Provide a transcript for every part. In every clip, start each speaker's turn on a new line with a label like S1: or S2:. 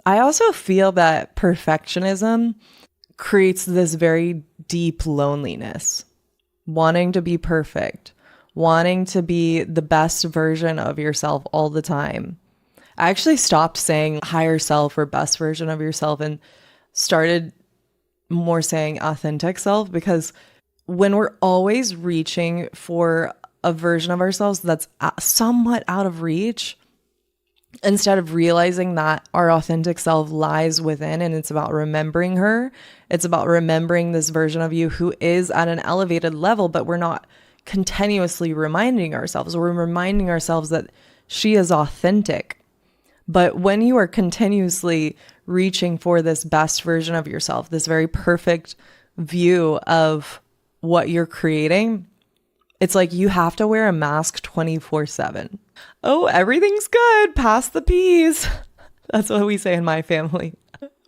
S1: I also feel that perfectionism creates this very deep loneliness, wanting to be perfect, wanting to be the best version of yourself all the time. I actually stopped saying higher self or best version of yourself and started more saying authentic self, because when we're always reaching for a version of ourselves that's somewhat out of reach, instead of realizing that our authentic self lies within and it's about remembering her, it's about remembering this version of you who is at an elevated level, but we're not continuously reminding ourselves. We're reminding ourselves that she is authentic. But when you are continuously reaching for this best version of yourself, this very perfect view of what you're creating, it's like you have to wear a mask 24/7. Oh, everything's good. Pass the peas. That's what we say in my family.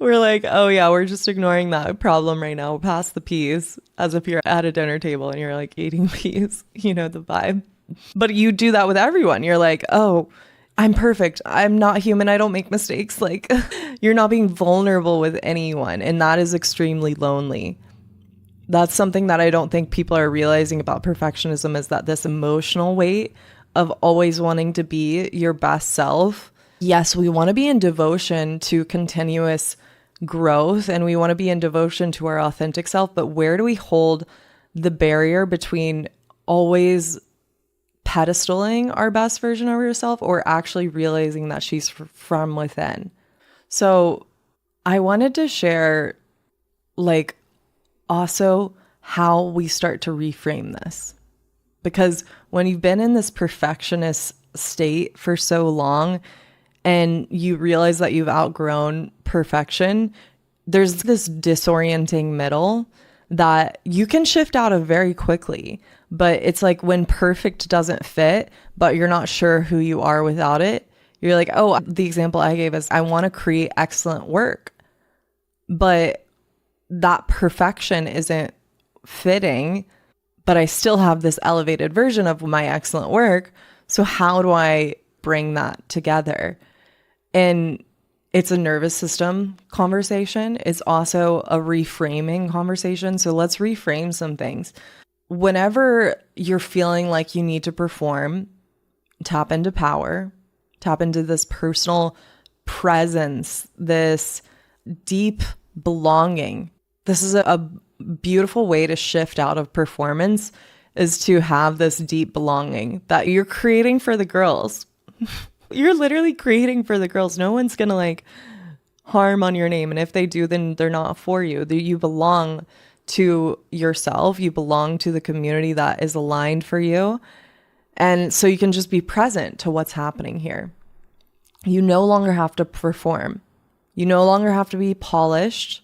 S1: We're like, oh yeah, we're just ignoring that problem right now. Pass the peas, as if you're at a dinner table and you're like eating peas. You know the vibe. But you do that with everyone. You're like, oh, I'm perfect. I'm not human. I don't make mistakes. Like, you're not being vulnerable with anyone. And that is extremely lonely. That's something that I don't think people are realizing about perfectionism, is that this emotional weight of always wanting to be your best self. Yes, we want to be in devotion to continuous growth and we want to be in devotion to our authentic self. But where do we hold the barrier between always pedestaling our best version of yourself or actually realizing that she's from within? So I wanted to share like also how we start to reframe this, because when you've been in this perfectionist state for so long and you realize that you've outgrown perfection, there's this disorienting middle that you can shift out of very quickly. But it's like when perfect doesn't fit, but you're not sure who you are without it. You're like, oh, the example I gave is I want to create excellent work, but that perfection isn't fitting, but I still have this elevated version of my excellent work. So how do I bring that together? And it's a nervous system conversation. It's also a reframing conversation. So let's reframe some things. Whenever you're feeling like you need to perform, tap into power, tap into this personal presence, this deep belonging. This is a beautiful way to shift out of performance, is to have this deep belonging that you're creating for the girls. You're literally creating for the girls. No one's going to like harm on your name. And if they do, then they're not for you. You belong to yourself. You belong to the community that is aligned for you. And so you can just be present to what's happening here. You no longer have to perform. You no longer have to be polished.